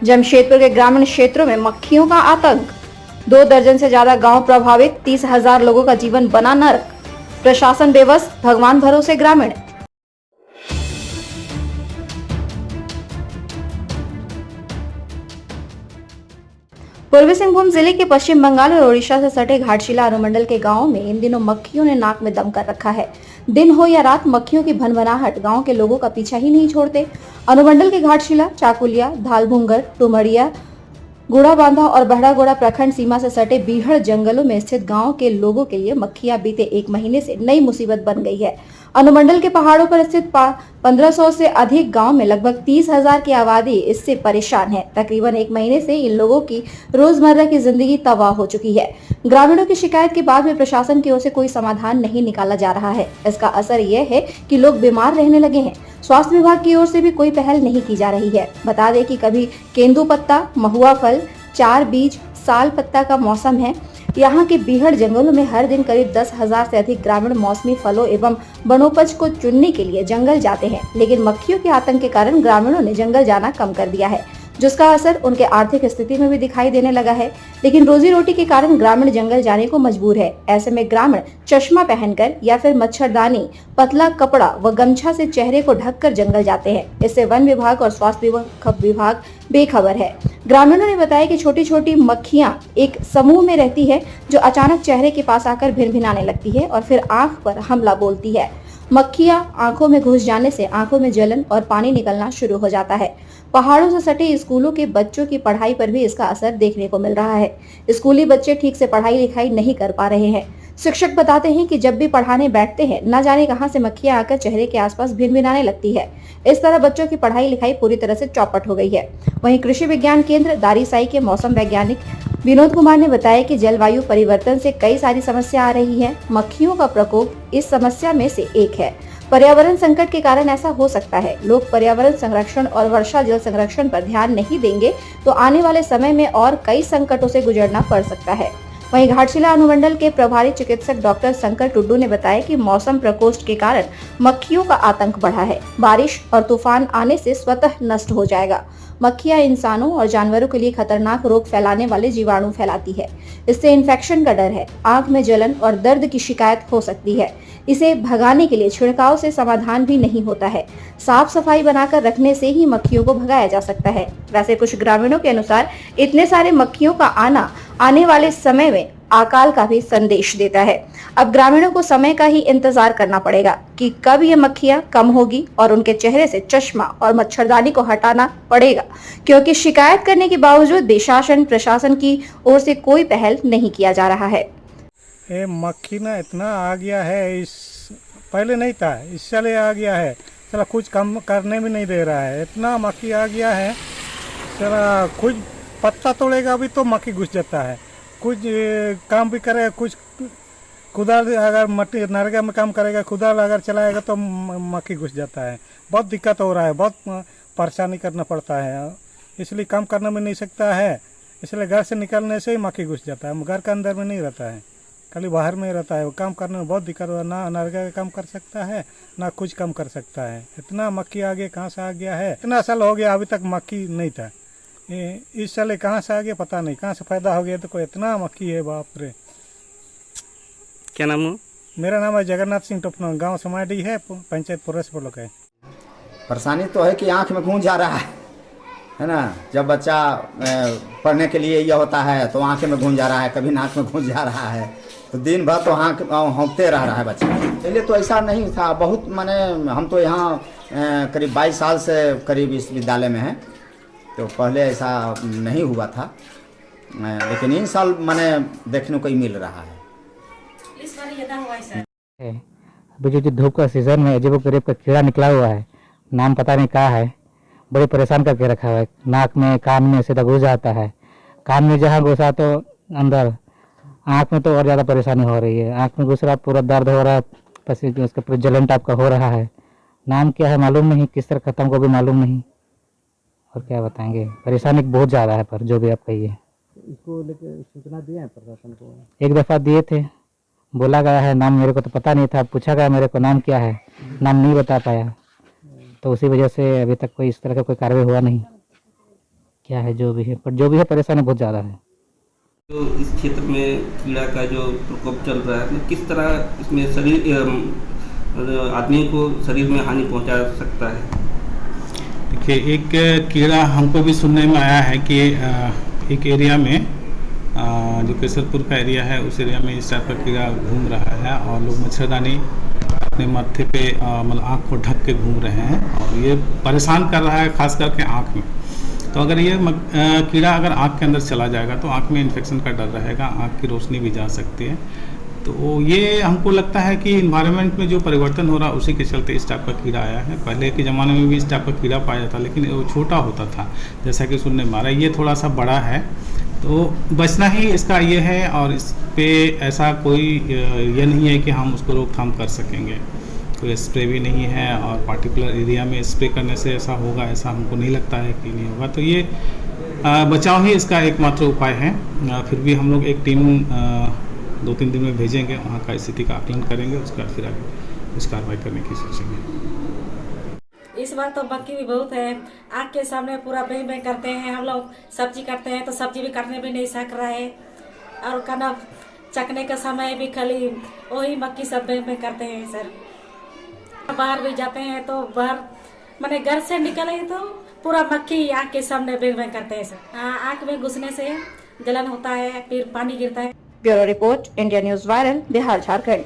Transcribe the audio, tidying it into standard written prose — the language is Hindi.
जमशेदपुर के ग्रामीण क्षेत्रों में मक्खियों का आतंक। 2 दर्जन से ज्यादा गांव प्रभावित, 30,000 लोगों का जीवन बना नरक। प्रशासन बेबस, भगवान भरोसे ग्रामीण। पूर्वी सिंहभूम जिले के पश्चिम बंगाल और ओडिशा से सटे घाटशिला अनुमंडल के गांवों में इन दिनों मक्खियों ने नाक में दम कर रखा है। दिन हो या रात, मक्खियों की भनभनाहट गांव के लोगों का पीछा ही नहीं छोड़ते। अनुमंडल के घाटशिला, चाकुलिया, धालभुंगर, टुमड़िया, गुड़ाबांधा और बहड़ागोड़ा प्रखंड सीमा से सटे बीहड़ जंगलों में स्थित गांव के लोगों के लिए मक्खियां बीते 1 महीने से नई मुसीबत बन गई है। अनुमंडल के पहाड़ों पर स्थित 1500 से अधिक गांव में लगभग 30,000 की आबादी इससे परेशान है। तकरीबन 1 महीने से इन लोगों की रोजमर्रा की जिंदगी तबाह हो चुकी है। ग्रामीणों की शिकायत के बाद भी प्रशासन की ओर से कोई समाधान नहीं निकाला जा रहा है। इसका असर यह है कि लोग बीमार रहने लगे हैं। स्वास्थ्य विभाग की ओर से भी कोई पहल नहीं की जा रही है। बता दें कि कभी केंदू पत्ता, महुआ फल, 4 बीज, साल पत्ता का मौसम है। यहाँ के बीहड़ जंगलों में हर दिन करीब 10,000 से अधिक ग्रामीण मौसमी फलों एवं वनोपज को चुनने के लिए जंगल जाते हैं, लेकिन मक्खियों के आतंक के कारण ग्रामीणों ने जंगल जाना कम कर दिया है, जिसका असर उनके आर्थिक स्थिति में भी दिखाई देने लगा है। लेकिन रोजी रोटी के कारण ग्रामीण जंगल जाने को मजबूर है। ऐसे में ग्रामीण चश्मा पहनकर या फिर मच्छरदानी, पतला कपड़ा व गमछा से चेहरे को ढककर जंगल जाते हैं। इससे वन विभाग और स्वास्थ्य विभाग बेखबर है। ग्रामीणों ने बताया कि छोटी छोटी मक्खियां एक समूह में रहती है, जो अचानक चेहरे के पास आकर भिनभिनाने लगती है और फिर आंख पर हमला बोलती है। मक्खियां आंखों में घुस जाने से आंखों में जलन और पानी निकलना शुरू हो जाता है। पहाड़ों से सटे स्कूलों के बच्चों की पढ़ाई पर भी इसका असर देखने को मिल रहा है। स्कूली बच्चे ठीक से पढ़ाई लिखाई नहीं कर पा रहे हैं। शिक्षक बताते हैं कि जब भी पढ़ाने बैठते हैं, न जाने कहां से मक्खियां आकर चेहरे के आसपास भिनभिनाने लगती है। इस तरह बच्चों की पढ़ाई लिखाई पूरी तरह से चौपट हो गई है। वहीं कृषि विज्ञान केंद्र दारीसाई के मौसम वैज्ञानिक विनोद कुमार ने बताया कि जलवायु परिवर्तन से कई सारी समस्या आ रही है। मक्खियों का प्रकोप इस समस्या में से एक है। पर्यावरण संकट के कारण ऐसा हो सकता है। लोग पर्यावरण संरक्षण और वर्षा जल संरक्षण पर ध्यान नहीं देंगे तो आने वाले समय में और कई संकटों से गुजरना पड़ सकता है। वहीं घाटशिला अनुमंडल के प्रभारी चिकित्सक डॉक्टर शंकर टुड्डू ने बताया कि मौसम प्रकोष्ठ के कारण मक्खियों का आतंक बढ़ा है। बारिश और तूफान आने से स्वतः नष्ट हो जाएगा। मक्खियां इंसानों और जानवरों के लिए खतरनाक रोग फैलाने वाले जीवाणु फैलाती है। इससे इन्फेक्शन का डर है। आंख में जलन और दर्द की शिकायत हो सकती है। इसे भगाने के लिए छिड़काव से समाधान भी नहीं होता है। साफ सफाई बनाकर रखने से ही मक्खियों को भगाया जा सकता है। वैसे कुछ ग्रामीणों के अनुसार इतने सारे मक्खियों का आना आने वाले समय में अकाल का भी संदेश देता है। अब ग्रामीणों को समय का ही इंतजार करना पड़ेगा कि कब ये मक्खियां कम होगी और उनके चेहरे से चश्मा और मच्छरदानी को हटाना पड़ेगा, क्योंकि शिकायत करने के बावजूद भी शासन प्रशासन की ओर से कोई पहल नहीं किया जा रहा है। ये मक्खी ना इतना आ गया है, इस पहले नहीं था, इस साल आ गया है। चला कुछ कम करने भी नहीं दे रहा है, इतना मक्खी आ गया है। चला कुछ पत्ता तोड़ेगा भी तो मक्खी घुस जाता है। कुछ काम भी करेगा, कुछ कुदाल अगर मट्टी नरगा में काम करेगा, कुदाल अगर चलाएगा तो मक्खी घुस जाता है। बहुत दिक्कत हो रहा है, बहुत परेशानी करना पड़ता है, इसलिए काम करना भी नहीं सकता है। इसलिए घर से निकलने से ही मक्खी घुस जाता है। घर के अंदर में नहीं रहता है, खाली बाहर में रहता है। वो काम करने में बहुत दिक्कत हुआ, ना नरगा का काम कर सकता है ना कुछ काम कर सकता है। इतना मक्खी आ गया, कहाँ से आ गया है। इतना साल हो गया अभी तक मक्खी नहीं था। इस साल कहाँ से आ गया पता नहीं, कहाँ से पैदा हो गया तो कोई इतना मक्खी है, बाप रे। क्या नाम है? मेरा नाम है जगन्नाथ सिंह टोपनो, गांव समाडी है, पंचायत पुरस ब्लॉक है। परेशानी तो है कि आँख में घूंज जा रहा है ना। जब बच्चा पढ़ने के लिए यह होता है तो आँखें में घूंज जा रहा है, कभी नाक में घूंज जा रहा है, तो दिन भर तो हाँकते रह रहा है बच्चा। पहले तो ऐसा नहीं था, बहुत माने हम तो यहाँ करीब 22 साल से करीब इस विद्यालय में हैं, तो पहले ऐसा नहीं हुआ था, लेकिन इन साल माने देखने को ही मिल रहा है। इस बार ज़्यादा हुआ है। अभी जो धूप का सीजन में अजीब गरीब का कीड़ा निकला हुआ है, नाम पता नहीं क्या है, बड़े परेशान करके रखा हुआ है। नाक में, कान में सीधा घुस जाता है। कान में जहाँ घुसा तो अंदर, आँख में तो और ज़्यादा परेशानी हो रही है। आँख में घुस रहा, पूरा दर्द हो रहा है, पसीने उसका पूरा जलन टाइप का हो रहा है। नाम क्या है मालूम नहीं, किस तरह खत्म को भी मालूम नहीं, और क्या बताएंगे। परेशानी बहुत ज़्यादा है, पर जो भी आप कहिए। इसको लेकर सूचना दिए हैं प्रशासन को? एक दफ़ा दिए थे, बोला गया है, नाम मेरे को तो पता नहीं था। पूछा गया मेरे को नाम क्या है, नाम नहीं बता पाया, तो उसी वजह से अभी तक कोई इस तरह का कोई कार्रवाई हुआ नहीं। क्या है जो भी है, पर जो भी है परेशानी बहुत ज़्यादा है। जो इस क्षेत्र में कीड़ा का जो प्रकोप चल रहा है, तो किस तरह इसमें आदमी को शरीर में हानि पहुंचा सकता है? देखिए, एक कीड़ा हमको भी सुनने में आया है कि एक एरिया में जो केसरपुर का एरिया है, उस एरिया में इस टाइप का कीड़ा घूम रहा है और लोग मच्छरदानी अपने माथे पे मतलब आँख को ढक के घूम रहे हैं और ये परेशान कर रहा है, खास करके आँख में। तो अगर ये कीड़ा अगर आँख के अंदर चला जाएगा तो आँख में इन्फेक्शन का डर रहेगा, आँख की रोशनी भी जा सकती है। तो ये हमको लगता है कि इन्वायरमेंट में जो परिवर्तन हो रहा है उसी के चलते इस टाइप का कीड़ा आया है। पहले के ज़माने में भी इस टाइप का कीड़ा पाया जाता, लेकिन वो छोटा होता था, जैसा कि सुनने मारा। ये थोड़ा सा बड़ा है, तो बचना ही इसका ये है और इस पे ऐसा कोई ये नहीं है कि हम उसको रोकथाम कर सकेंगे। कोई स्प्रे भी नहीं है और पार्टिकुलर एरिया में स्प्रे करने से ऐसा होगा, ऐसा हमको नहीं लगता है कि नहीं होगा। तो ये बचाव ही इसका एकमात्र उपाय है। फिर भी हम लोग एक टीम 2-3 दिन में भेजेंगे, वहाँ का स्थिति का आकलन करेंगे, उसके बाद फिर आगे इस कार्रवाई करने की सोचेंगे। इस बार तो मक्खी भी बहुत है, आग के सामने पूरा बें बें करते हैं। हम लोग सब्जी काटते हैं तो सब्जी भी काटने भी नहीं सक रहा है, और खाना चखने का समय भी खाली वही मक्खी सब बें बें करते हैं सर। बाहर भी जाते हैं तो बाहर मैंने घर से निकले तो पूरा मक्खी आँख के सामने बें बें करते हैं सर। आँख में घुसने से जलन होता है, फिर पानी गिरता है। Bureau report, India news viral, Bihar Jharkhand.